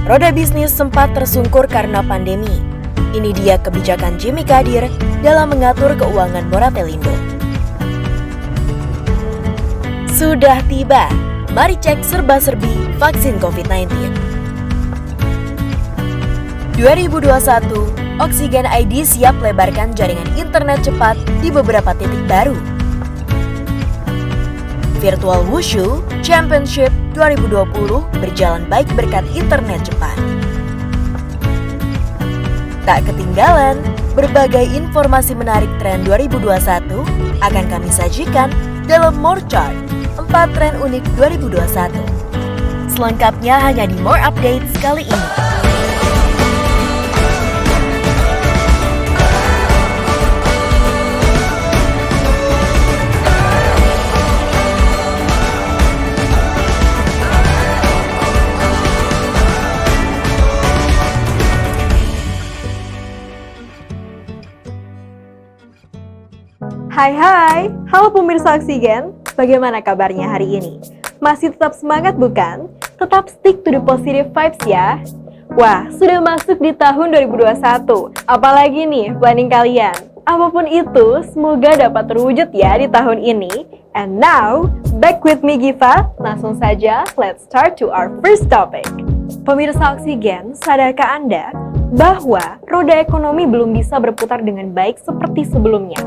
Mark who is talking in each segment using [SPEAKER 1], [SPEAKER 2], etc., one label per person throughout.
[SPEAKER 1] Roda bisnis sempat tersungkur karena pandemi. Ini dia kebijakan Jimmy Kadir dalam mengatur keuangan Moratelindo. Sudah tiba, mari cek serba-serbi vaksin COVID-19. 2021, Oksigen ID siap lebarkan jaringan internet cepat di beberapa titik baru. Virtual Wushu Championship 2020 berjalan baik berkat internet cepat. Tak ketinggalan, berbagai informasi menarik tren 2021 akan kami sajikan dalam More Chart 4 tren unik 2021. Selengkapnya hanya di More Updates kali ini.
[SPEAKER 2] Hai, halo pemirsa Oksigen, bagaimana kabarnya hari ini? Masih tetap semangat bukan? Tetap stick to the positive vibes ya. Wah, sudah masuk di tahun 2021, apalagi nih planning kalian? Apapun itu, semoga dapat terwujud ya di tahun ini. And now, back with me Giva, langsung saja let's start to our first topic. Pemirsa Oksigen, sadarkah Anda bahwa roda ekonomi belum bisa berputar dengan baik seperti sebelumnya?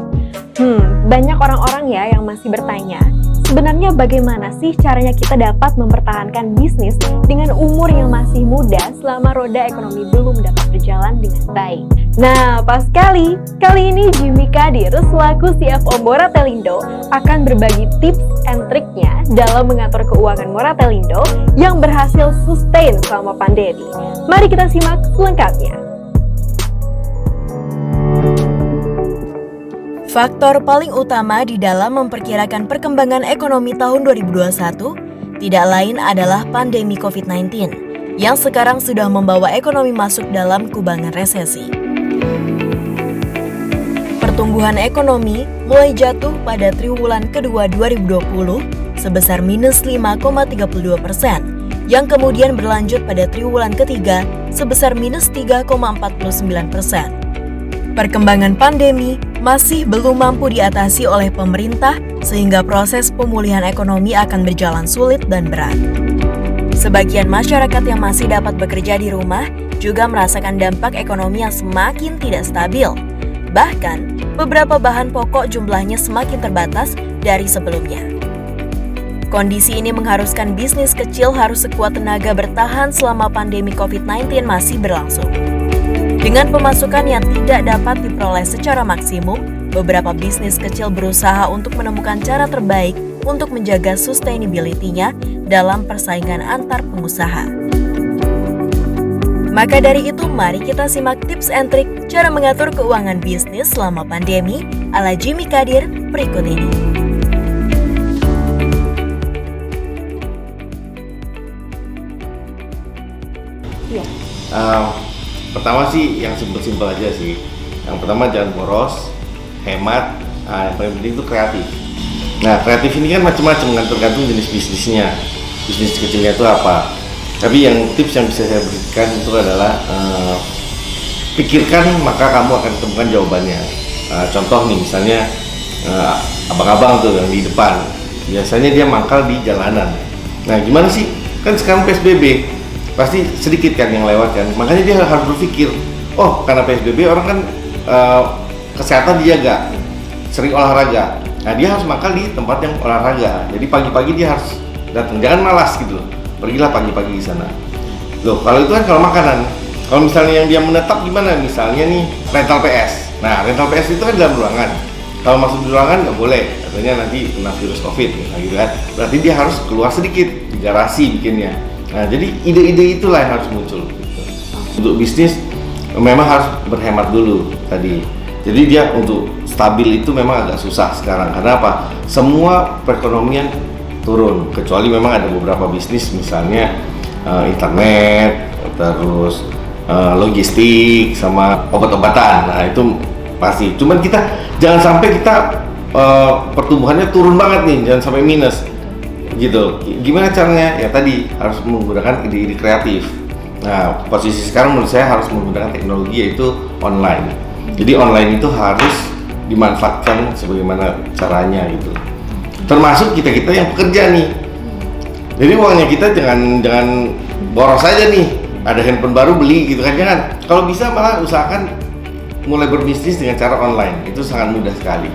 [SPEAKER 2] Banyak orang-orang ya yang masih bertanya, sebenarnya bagaimana sih caranya kita dapat mempertahankan bisnis dengan umur yang masih muda selama roda ekonomi belum dapat berjalan dengan baik? Nah, pas kali ini Jimmy Kadir selaku CFO Moratelindo akan berbagi tips and triknya dalam mengatur keuangan Moratelindo yang berhasil sustain selama pandemi. Mari kita simak selengkapnya.
[SPEAKER 1] Faktor paling utama di dalam memperkirakan perkembangan ekonomi tahun 2021 tidak lain adalah pandemi COVID-19 yang sekarang sudah membawa ekonomi masuk dalam kubangan resesi. Pertumbuhan ekonomi mulai jatuh pada triwulan kedua 2020 sebesar minus 5,32%, yang kemudian berlanjut pada triwulan ketiga sebesar minus 3,49%. Perkembangan pandemi masih belum mampu diatasi oleh pemerintah sehingga proses pemulihan ekonomi akan berjalan sulit dan berat. Sebagian masyarakat yang masih dapat bekerja di rumah juga merasakan dampak ekonomi yang semakin tidak stabil. Bahkan, beberapa bahan pokok jumlahnya semakin terbatas dari sebelumnya. Kondisi ini mengharuskan bisnis kecil harus sekuat tenaga bertahan selama pandemi COVID-19 masih berlangsung. Dengan pemasukan yang tidak dapat diperoleh secara maksimum, beberapa bisnis kecil berusaha untuk menemukan cara terbaik untuk menjaga sustainability-nya dalam persaingan antar pengusaha. Maka dari itu, mari kita simak tips and trik cara mengatur keuangan bisnis selama pandemi ala Jimmy Kadir berikut ini.
[SPEAKER 3] Pertama sih yang simpel-simpel aja sih. Yang pertama jangan boros, hemat, yang paling penting itu kreatif. Nah, kreatif ini kan macam-macam kan, tergantung jenis bisnisnya. Bisnis kecilnya itu apa. Tapi yang tips yang bisa saya berikan itu adalah pikirkan maka kamu akan temukan jawabannya. Contoh nih misalnya abang-abang tuh yang di depan, biasanya dia mangkal di jalanan. Nah, gimana sih? Kan sekarang PSBB, pasti sedikit kan yang lewat kan, makanya dia harus berpikir, oh karena PSBB orang kan kesehatan dijaga, sering olahraga, nah dia harus makan di tempat yang olahraga, jadi pagi-pagi dia harus datang, jangan malas gitu loh, pergilah pagi-pagi di sana. Loh kalau itu kan kalau makanan, kalau misalnya yang dia menetap gimana, misalnya nih rental PS, nah rental PS itu kan dalam ruangan, kalau masuk di ruangan nggak boleh, katanya nanti kena virus COVID, gitu kan, berarti dia harus keluar sedikit, di garasi bikinnya. Nah, jadi ide-ide itulah yang harus muncul. Untuk bisnis memang harus berhemat dulu tadi. Jadi dia untuk stabil itu memang agak susah sekarang. Karena apa? Semua perekonomian turun. Kecuali memang ada beberapa bisnis, misalnya internet, terus logistik, sama obat-obatan. Nah itu pasti. Cuman kita jangan sampai kita pertumbuhannya turun banget nih, jangan sampai minus. Gitu. Gimana caranya? Ya tadi harus menggunakan ide-ide kreatif. Nah, posisi sekarang menurut saya harus menggunakan teknologi yaitu online. Jadi online itu harus dimanfaatkan sebagaimana caranya gitu. Termasuk kita-kita yang pekerja nih. Jadi uangnya kita jangan boros saja nih. Ada handphone baru beli gitu kan, jangan. Kalau bisa malah usahakan mulai berbisnis dengan cara online. Itu sangat mudah sekali.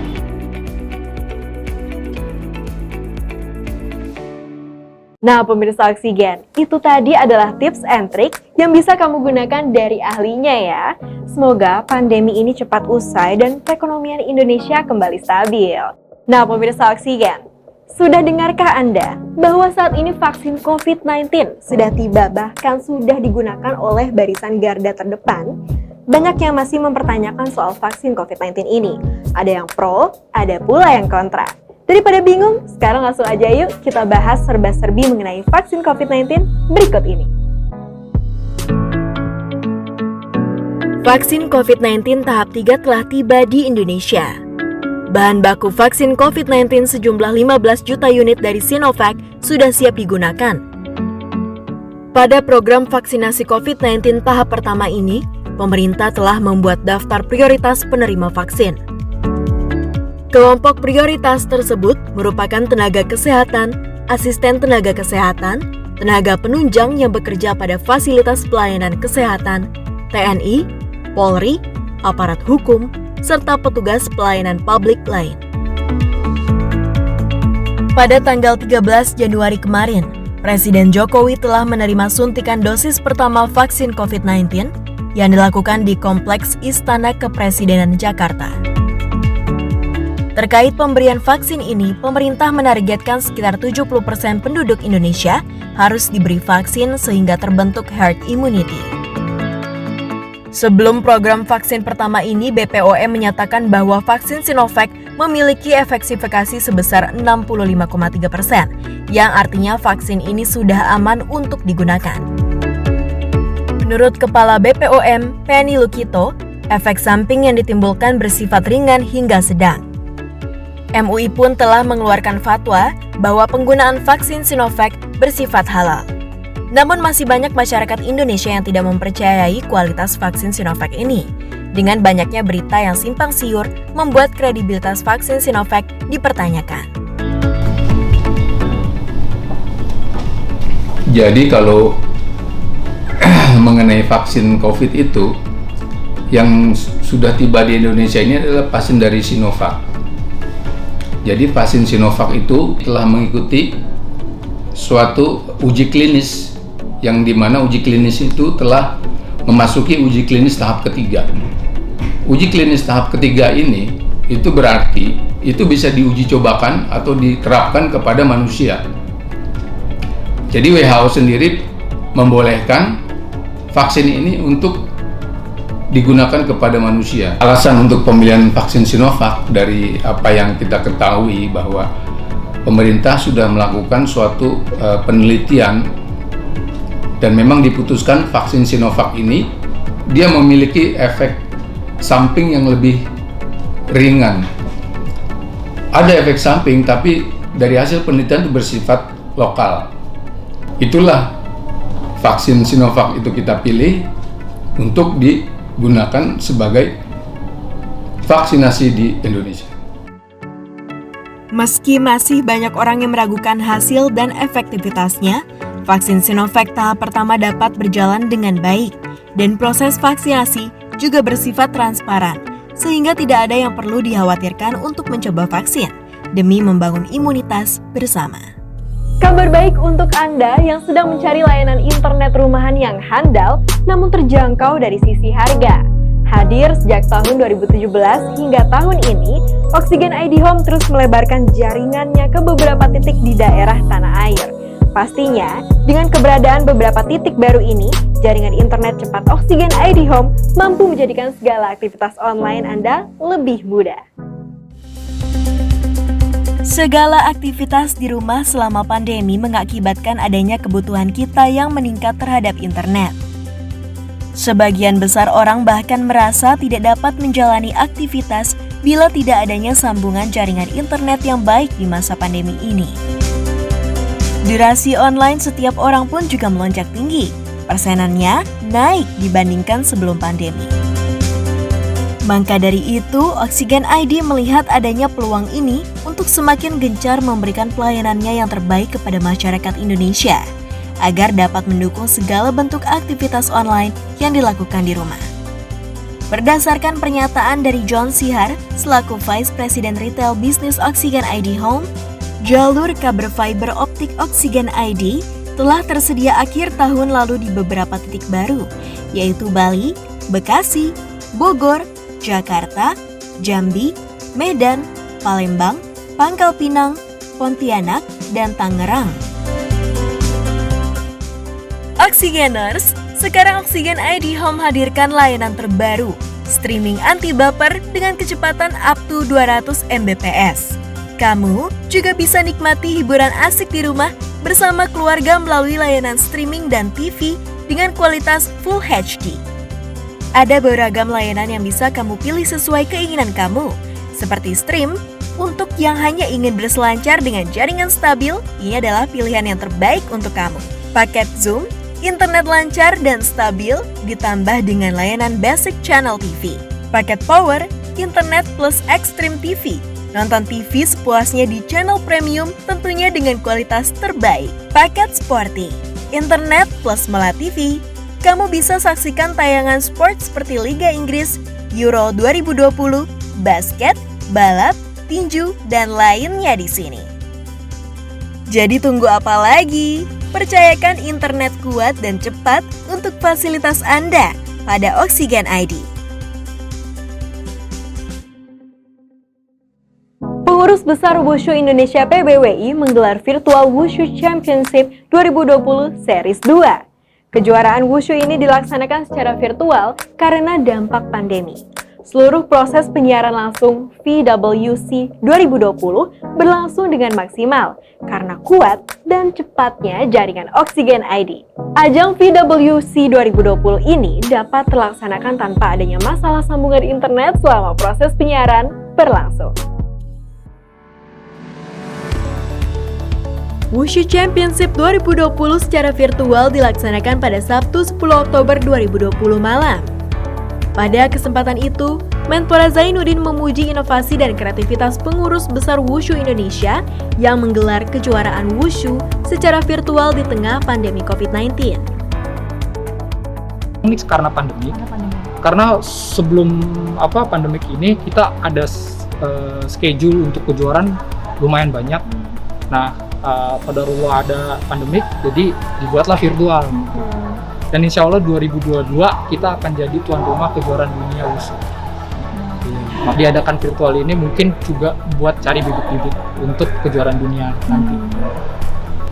[SPEAKER 2] Nah, pemirsa Oksigen, itu tadi adalah tips and trick yang bisa kamu gunakan dari ahlinya ya. Semoga pandemi ini cepat usai dan perekonomian Indonesia kembali stabil. Nah, pemirsa Oksigen, sudah dengarkah Anda bahwa saat ini vaksin COVID-19 sudah tiba bahkan sudah digunakan oleh barisan garda terdepan? Banyak yang masih mempertanyakan soal vaksin COVID-19 ini. Ada yang pro, ada pula yang kontra. Daripada bingung, sekarang langsung aja yuk kita bahas serba-serbi mengenai vaksin COVID-19 berikut ini.
[SPEAKER 1] Vaksin COVID-19 tahap 3 telah tiba di Indonesia. Bahan baku vaksin COVID-19 sejumlah 15 juta unit dari Sinovac sudah siap digunakan. Pada program vaksinasi COVID-19 tahap pertama ini, pemerintah telah membuat daftar prioritas penerima vaksin. Kelompok prioritas tersebut merupakan tenaga kesehatan, asisten tenaga kesehatan, tenaga penunjang yang bekerja pada fasilitas pelayanan kesehatan, TNI, Polri, aparat hukum, serta petugas pelayanan publik lain. Pada tanggal 13 Januari kemarin, Presiden Jokowi telah menerima suntikan dosis pertama vaksin COVID-19 yang dilakukan di Kompleks Istana Kepresidenan Jakarta. Terkait pemberian vaksin ini, pemerintah menargetkan sekitar 70% penduduk Indonesia harus diberi vaksin sehingga terbentuk herd immunity. Sebelum program vaksin pertama ini, BPOM menyatakan bahwa vaksin Sinovac memiliki efektivitas sebesar 65,3%, yang artinya vaksin ini sudah aman untuk digunakan. Menurut Kepala BPOM, Penny Lukito, efek samping yang ditimbulkan bersifat ringan hingga sedang. MUI pun telah mengeluarkan fatwa bahwa penggunaan vaksin Sinovac bersifat halal. Namun masih banyak masyarakat Indonesia yang tidak mempercayai kualitas vaksin Sinovac ini. Dengan banyaknya berita yang simpang siur, membuat kredibilitas vaksin Sinovac dipertanyakan.
[SPEAKER 4] Jadi kalau mengenai vaksin COVID itu, yang sudah tiba di Indonesia ini adalah vaksin dari Sinovac. Jadi vaksin Sinovac itu telah mengikuti suatu uji klinis, yang dimana uji klinis itu telah memasuki uji klinis tahap ketiga. Uji klinis tahap ketiga ini itu berarti itu bisa diuji cobakan atau diterapkan kepada manusia. Jadi WHO sendiri membolehkan vaksin ini untuk digunakan kepada manusia. Alasan untuk pemilihan vaksin Sinovac dari apa yang kita ketahui bahwa pemerintah sudah melakukan suatu penelitian dan memang diputuskan vaksin Sinovac ini dia memiliki efek samping yang lebih ringan. Ada efek samping tapi dari hasil penelitian itu bersifat lokal. Itulah vaksin Sinovac itu kita pilih untuk digunakan sebagai vaksinasi di Indonesia.
[SPEAKER 1] Meski masih banyak orang yang meragukan hasil dan efektivitasnya, vaksin Sinovac tahap pertama dapat berjalan dengan baik dan proses vaksinasi juga bersifat transparan, sehingga tidak ada yang perlu dikhawatirkan untuk mencoba vaksin demi membangun imunitas bersama.
[SPEAKER 2] Kabar baik untuk Anda yang sedang mencari layanan internet rumahan yang handal namun terjangkau dari sisi harga. Hadir sejak tahun 2017 hingga tahun ini, Oksigen ID Home terus melebarkan jaringannya ke beberapa titik di daerah tanah air. Pastinya, dengan keberadaan beberapa titik baru ini, jaringan internet cepat Oksigen ID Home mampu menjadikan segala aktivitas online Anda lebih mudah.
[SPEAKER 1] Segala aktivitas di rumah selama pandemi mengakibatkan adanya kebutuhan kita yang meningkat terhadap internet. Sebagian besar orang bahkan merasa tidak dapat menjalani aktivitas bila tidak adanya sambungan jaringan internet yang baik di masa pandemi ini. Durasi online setiap orang pun juga melonjak tinggi. Persenannya naik dibandingkan sebelum pandemi. Maka dari itu, Oksigen ID melihat adanya peluang ini untuk semakin gencar memberikan pelayanannya yang terbaik kepada masyarakat Indonesia, agar dapat mendukung segala bentuk aktivitas online yang dilakukan di rumah. Berdasarkan pernyataan dari John Sihar, selaku Vice President Retail Business Oksigen ID Home, jalur kabel fiber optik Oksigen ID telah tersedia akhir tahun lalu di beberapa titik baru, yaitu Bali, Bekasi, Bogor, Jakarta, Jambi, Medan, Palembang, Pangkal Pinang, Pontianak, dan Tangerang. Oksigeners, sekarang Oksigen ID Home hadirkan layanan terbaru, streaming anti baper dengan kecepatan up to 200 Mbps. Kamu juga bisa nikmati hiburan asik di rumah bersama keluarga melalui layanan streaming dan TV dengan kualitas Full HD. Ada beragam layanan yang bisa kamu pilih sesuai keinginan kamu, seperti stream. Untuk yang hanya ingin berselancar dengan jaringan stabil, ini adalah pilihan yang terbaik untuk kamu. Paket Zoom, internet lancar dan stabil, ditambah dengan layanan Basic Channel TV. Paket Power, internet plus Extreme TV. Nonton TV sepuasnya di channel premium, tentunya dengan kualitas terbaik. Paket Sporty, internet plus Mela TV. Kamu bisa saksikan tayangan sport seperti Liga Inggris, Euro 2020, basket, balap, tinju, dan lainnya di sini. Jadi tunggu apa lagi? Percayakan internet kuat dan cepat untuk fasilitas Anda pada Oksigen ID.
[SPEAKER 2] Pengurus Besar Wushu Indonesia PBWI menggelar Virtual Wushu Championship 2020 Series 2. Kejuaraan Wushu ini dilaksanakan secara virtual karena dampak pandemi. Seluruh proses penyiaran langsung VWC 2020 berlangsung dengan maksimal karena kuat dan cepatnya jaringan Oksigen ID. Ajang VWC 2020 ini dapat terlaksanakan tanpa adanya masalah sambungan internet selama proses penyiaran berlangsung.
[SPEAKER 1] Wushu Championship 2020 secara virtual dilaksanakan pada Sabtu 10 Oktober 2020 malam. Pada kesempatan itu, Menpora Zainuddin memuji inovasi dan kreativitas pengurus besar Wushu Indonesia yang menggelar kejuaraan Wushu secara virtual di tengah pandemi COVID-19.
[SPEAKER 5] Ini karena pandemi. Karena sebelum pandemik ini kita ada schedule untuk kejuaraan lumayan banyak. Nah, pada ruang ada pandemik, jadi dibuatlah virtual. Dan insya Allah 2022 kita akan jadi tuan rumah kejuaraan dunia Wushu. Diadakan virtual ini mungkin juga buat cari bibit-bibit untuk kejuaraan dunia nanti.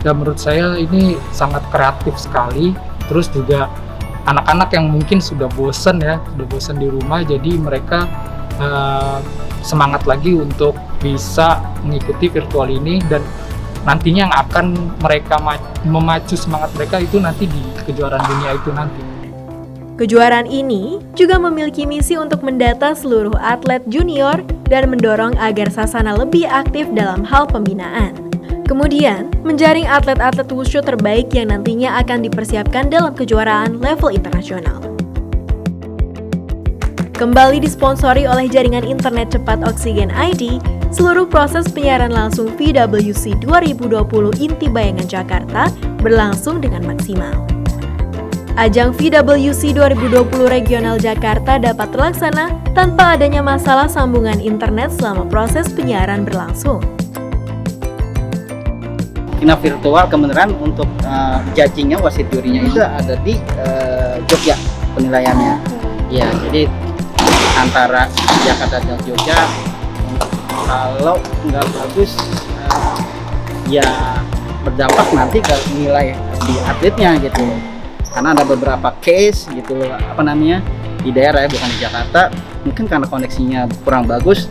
[SPEAKER 5] Dan menurut saya ini sangat kreatif sekali. Terus juga anak-anak yang mungkin sudah bosan di rumah, jadi mereka semangat lagi untuk bisa mengikuti virtual ini, dan nantinya yang akan mereka memacu semangat mereka itu nanti di kejuaraan dunia itu nanti.
[SPEAKER 1] Kejuaraan ini juga memiliki misi untuk mendata seluruh atlet junior dan mendorong agar Sasana lebih aktif dalam hal pembinaan. Kemudian, menjaring atlet-atlet wushu terbaik yang nantinya akan dipersiapkan dalam kejuaraan level internasional. Kembali disponsori oleh jaringan internet cepat Oksigen ID, seluruh proses penyiaran langsung VWC 2020 Inti Bayangan Jakarta berlangsung dengan maksimal. Ajang VWC 2020 Regional Jakarta dapat terlaksana tanpa adanya masalah sambungan internet selama proses penyiaran berlangsung.
[SPEAKER 6] Final virtual kebenaran untuk judging-nya, wasit jurinya itu ada di Jogja penilaiannya. Ya, jadi antara Jakarta dan Jogja, kalau nggak bagus ya berdampak nanti ke nilai di atletnya gitu. Karena ada beberapa case gitu di daerah ya, bukan di Jakarta, mungkin karena koneksinya kurang bagus,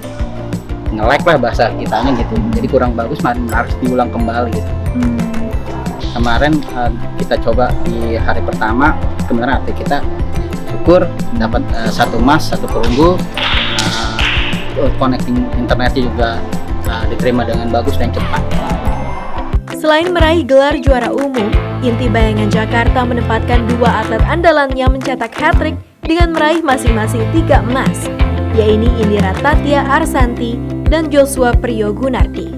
[SPEAKER 6] nge-lag lah bahasa kitanya gitu, jadi kurang bagus, harus diulang kembali gitu. Kemarin kita coba di hari pertama, kebenaran atlet kita syukur dapat 1 emas 1 perunggu, connecting internetnya juga diterima dengan bagus dan cepat.
[SPEAKER 1] Selain meraih gelar juara umum,
[SPEAKER 2] Inti Bayangan Jakarta menempatkan dua atlet andalannya mencetak hat-trick dengan meraih masing-masing 3 emas, yaitu Indira Tatia Arsanti dan Joshua Priyogunardi.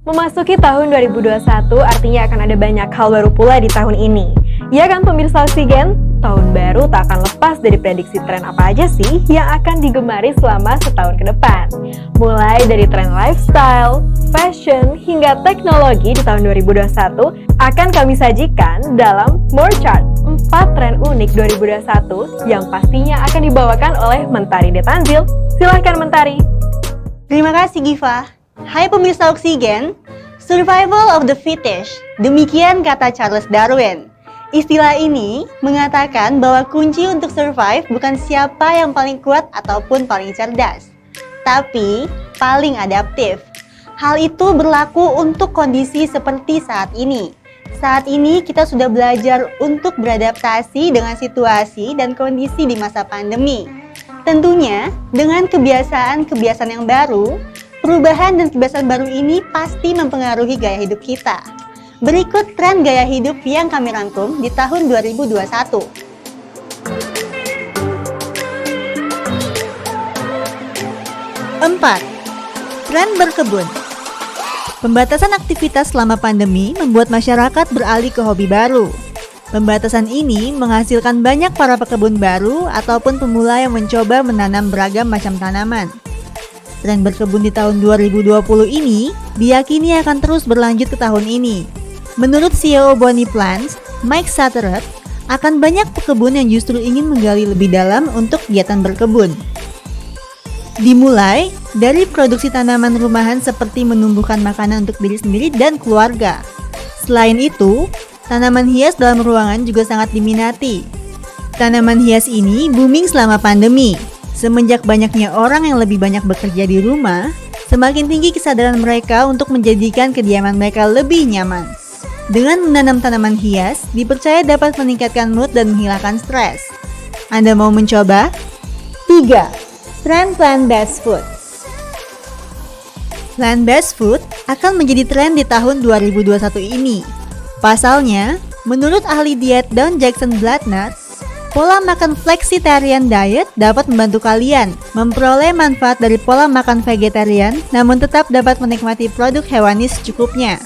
[SPEAKER 2] Memasuki tahun 2021 artinya akan ada banyak hal baru pula di tahun ini. Ya kan pemirsa Oksigen? Tahun baru tak akan lepas dari prediksi tren apa aja sih yang akan digemari selama setahun ke depan. Mulai dari tren lifestyle, fashion, hingga teknologi di tahun 2021 akan kami sajikan dalam More Chart 4 tren unik 2021 yang pastinya akan dibawakan oleh Mentari Detanzil. Silahkan Mentari.
[SPEAKER 7] Terima kasih Giva. Hai pemirsa Oksigen, survival of the fittest, demikian kata Charles Darwin. Istilah ini mengatakan bahwa kunci untuk survive bukan siapa yang paling kuat ataupun paling cerdas, tapi paling adaptif. Hal itu berlaku untuk kondisi seperti saat ini. Saat ini kita sudah belajar untuk beradaptasi dengan situasi dan kondisi di masa pandemi. Tentunya dengan kebiasaan-kebiasaan yang baru, perubahan dan kebiasaan baru ini pasti mempengaruhi gaya hidup kita. Berikut tren gaya hidup yang kami rangkum di tahun 2021. Empat, tren berkebun. Pembatasan aktivitas selama pandemi membuat masyarakat beralih ke hobi baru. Pembatasan ini menghasilkan banyak para pekebun baru ataupun pemula yang mencoba menanam beragam macam tanaman. Tren berkebun di tahun 2020 ini diyakini akan terus berlanjut ke tahun ini. Menurut CEO Bonnie Plants, Mike Sattereth, akan banyak pekebun yang justru ingin menggali lebih dalam untuk kegiatan berkebun. Dimulai dari produksi tanaman rumahan seperti menumbuhkan makanan untuk diri sendiri dan keluarga. Selain itu, tanaman hias dalam ruangan juga sangat diminati. Tanaman hias ini booming selama pandemi. Semenjak banyaknya orang yang lebih banyak bekerja di rumah, semakin tinggi kesadaran mereka untuk menjadikan kediaman mereka lebih nyaman. Dengan menanam tanaman hias, dipercaya dapat meningkatkan mood dan menghilangkan stres. Anda mau mencoba? 3. Tren plant-based food. Plant-based food akan menjadi tren di tahun 2021 ini. Pasalnya, menurut ahli diet Don Jackson Blatner, pola makan flexitarian diet dapat membantu kalian memperoleh manfaat dari pola makan vegetarian namun tetap dapat menikmati produk hewani secukupnya.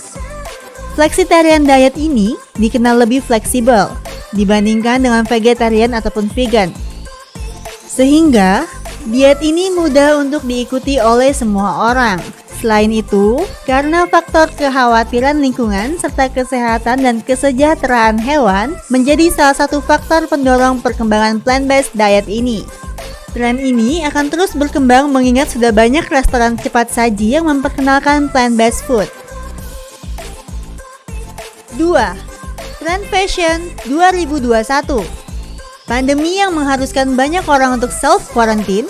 [SPEAKER 7] Flexitarian diet ini dikenal lebih fleksibel dibandingkan dengan vegetarian ataupun vegan. Sehingga, diet ini mudah untuk diikuti oleh semua orang. Selain itu, karena faktor kekhawatiran lingkungan serta kesehatan dan kesejahteraan hewan menjadi salah satu faktor pendorong perkembangan plant-based diet ini. Tren ini akan terus berkembang mengingat sudah banyak restoran cepat saji yang memperkenalkan plant-based food. 2. Tren fashion 2021. Pandemi yang mengharuskan banyak orang untuk self-quarantine,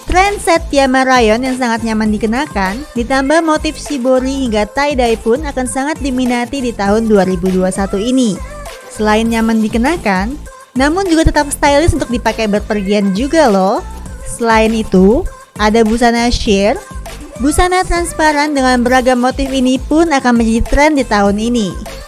[SPEAKER 7] tren set piyama rayon yang sangat nyaman dikenakan, ditambah motif shibori hingga tie-dye pun akan sangat diminati di tahun 2021 ini. Selain nyaman dikenakan, namun juga tetap stylish untuk dipakai berpergian juga loh. Selain itu, ada busana sheer. Busana transparan dengan beragam motif ini pun akan menjadi tren di tahun ini.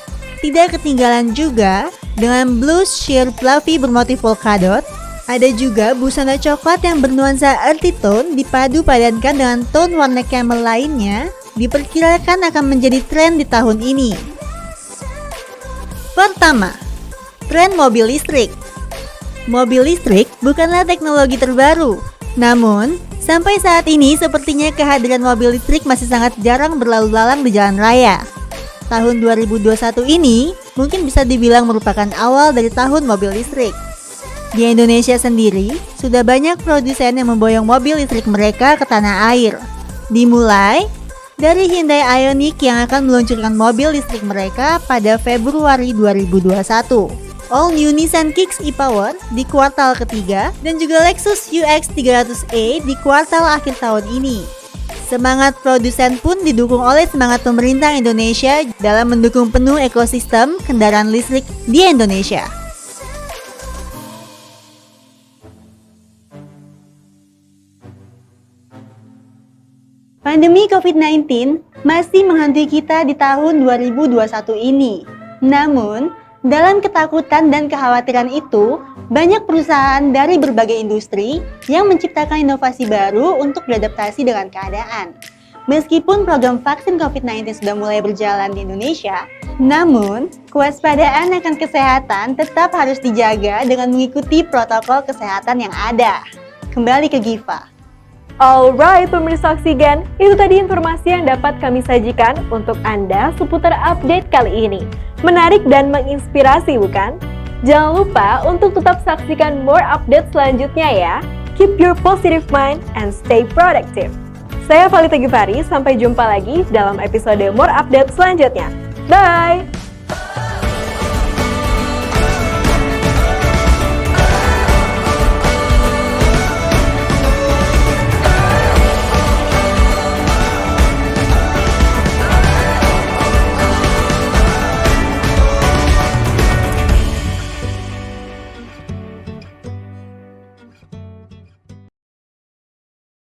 [SPEAKER 7] Tidak ketinggalan juga dengan blues sheer fluffy bermotif polkadot. Ada juga busana coklat yang bernuansa earthy tone dipadu padankan dengan tone warna camel lainnya, diperkirakan akan menjadi tren di tahun ini. Pertama, tren mobil listrik. Mobil listrik bukanlah teknologi terbaru, namun sampai saat ini sepertinya kehadiran mobil listrik masih sangat jarang berlalu lalang di jalan raya. Tahun 2021 ini mungkin bisa dibilang merupakan awal dari tahun mobil listrik. Di Indonesia sendiri, sudah banyak produsen yang memboyong mobil listrik mereka ke tanah air. Dimulai dari Hyundai Ioniq yang akan meluncurkan mobil listrik mereka pada Februari 2021. All new Nissan Kicks e-Power di kuartal ketiga dan juga Lexus UX 300e di kuartal akhir tahun ini. Semangat produsen pun didukung oleh semangat pemerintah Indonesia dalam mendukung penuh ekosistem kendaraan listrik di Indonesia. Pandemi COVID-19 masih menghantui kita di tahun 2021 ini. Namun, dalam ketakutan dan kekhawatiran itu, banyak perusahaan dari berbagai industri yang menciptakan inovasi baru untuk beradaptasi dengan keadaan. Meskipun program vaksin COVID-19 sudah mulai berjalan di Indonesia, namun kewaspadaan akan kesehatan tetap harus dijaga dengan mengikuti protokol kesehatan yang ada. Kembali ke Giva.
[SPEAKER 2] Alright, pemirsa Oksigen, itu tadi informasi yang dapat kami sajikan untuk Anda seputar update kali ini. Menarik dan menginspirasi, bukan? Jangan lupa untuk tetap saksikan more update selanjutnya ya. Keep your positive mind and stay productive. Saya Valita Givari, sampai jumpa lagi dalam episode more update selanjutnya. Bye!